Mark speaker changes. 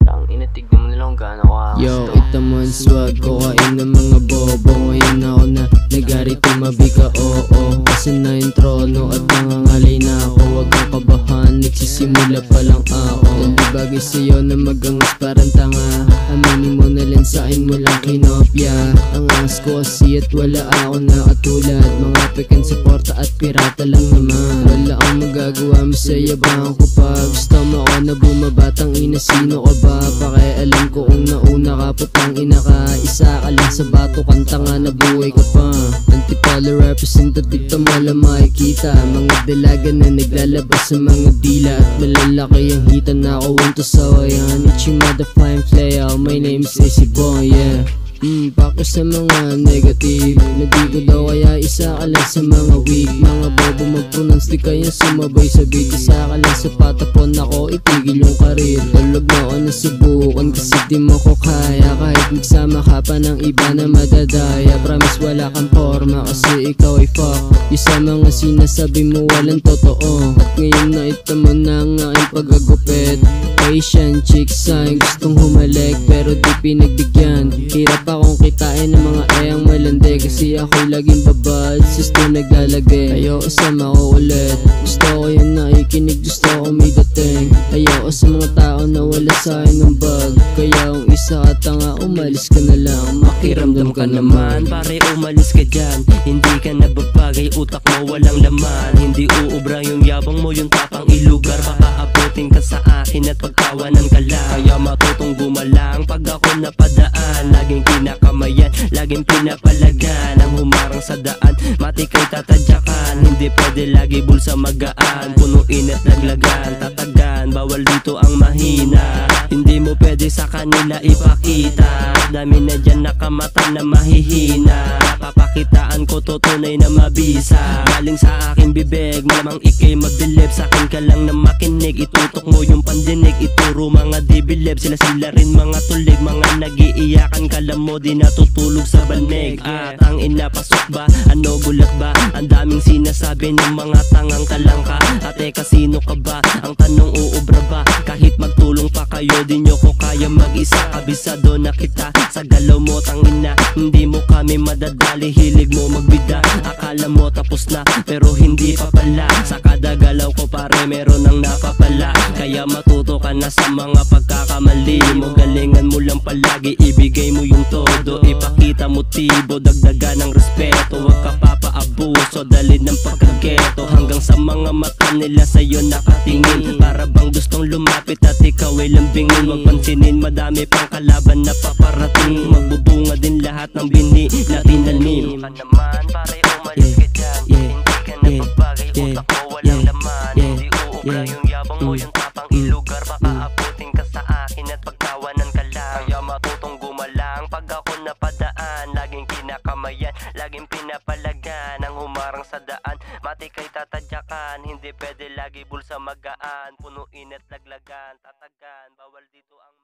Speaker 1: Tangina, tignan mo nilang gaano ka.
Speaker 2: Yo, ito mo ang swag ko, kain ng mga bobo. Ngayon ako na nagari tumabi ka, oo. Kasi na yung trono at nangangalay na ako. Huwag kang kabahan, nagsisimula pa lang ako. Hindi bagay sa'yo na magangas parang tanga. Aminin mo na lang sa'kin mo lang kinopya. Ang angas ko kasi at wala ako na katulad. Mga pekan suporta at pirata lang naman. Wala akong magagawa, masayabahan ko pa. Gusto mo ako na bumabatang ina, sino ka ba? Pakialam ko kung nauna ka, putang ina ka. Isa ka lang sa bato, kanta nga na buhay ka pa. Antipolar representative to mo lang makikita. Mga dalaga na naglalabas sa mga dila. At malalaki ang hita na ako unto sa wayan. It's your motherfucking player, my name is AC Boy, yeah. Pako sa mga negative, na di ko daw kaya isa ka lang sa mga weak. Mga bobo mag-pronounce, di kaya sumabay sa beat. Isa ka lang sa patapon ako, itigil yung karir. Tulog na ako nasubukan kasi di mo ko kaya. Kahit magsama ka pa ng iba na madadaya. Promise wala kang forma kasi ikaw ay fuck. Yung sa mga sinasabi mo walang totoo. At ngayon na ito mo na ang aking pagagupit. Asian chicks ay gustong humalik pero di pinagbigyan. Hirap akong kitain ng mga eyang malandi kasi ako'y laging babad, sis to naglalagay. Ayoko sa makukulit, gusto ko yung nakikinig, gusto ko may dating. Ayoko sa mga tao na wala sa'kin ng bag. Kaya kung isa ka tanga, umalis ka na lang. Makiramdam ka naman,
Speaker 3: pare umalis ka dyan. Hindi ka nababagay, utak mo walang laman. Hindi uubra yung yabang mo, yung tapang ilugar. Baka abutin ka sa akin at pagkawanan ka lang. Kaya matutong gumalang pag ako napadaan. Laging kinakamayan, laging pinapalagan. Ang humarang sa daan, mati kay tatadyakan. Hindi pwede lagi bulsa magaan. Punuin at laglagan, tatagan. Bawal dito ang mahina. Hindi mo pwede sa kanila ipakita. Dami na dyan nakamata na mahihina. Papakitaan ko to tunay na mabisa. Galing sa aking bibig, malamang ikay mabilib. Sa akin ka lang na makinig, itutok mo yung pandinig. Ituro mga dibilib, sila rin mga tulig. Mga nag-iiyakan, kala mo di natutulog sa banig. At ang inapasok ba? Ano gulat ba? Ang daming sinasabi ng mga tangang talangka. Ate kasino ka ba? Ang tanong uubra ba? Kahit magtulong pa kayo, di nyo ko kaya mag-isa. Kabisado na kita sa galaw mo, tangina. Hindi mo kami madadali, hilig mo magbida. Akala mo tapos na, pero hindi pa pala. Sa kada galaw ko pare, meron ang napapala. Kaya matuto ka na sa mga pagkakamali mo. Galingan mo lang palagi, ibigay mo yung todo. Ipakita motibo, dagdagan ng respeto. Huwag ka papaabuso, dali ng pagkageto. Hanggang sa mga mata nila sa'yo nakatingin. Para bang gustong lumapit at ikaw ay lambingin. Huwag pansinin, madami pang kalaban na paparating. Magbubunga din lahat ng bini na tinanim.
Speaker 1: Ka naman, pare umalis ka dyan. Hindi ka nababagay, utak mo walang laman. Hindi uubra yung yabang mo, yung tapang ilugar. Baka abutin ka sa akin at pagkawanan ka lang. Kaya matutong gumalang pag ako napadaan. Laging kinakamayan, laging pinapalagan. Ang humarang sa daan, mati kay tatadyakan. Hindi pwede lagi bulsa magaan. Punuin at laglagan, tatagan. Bawal dito ang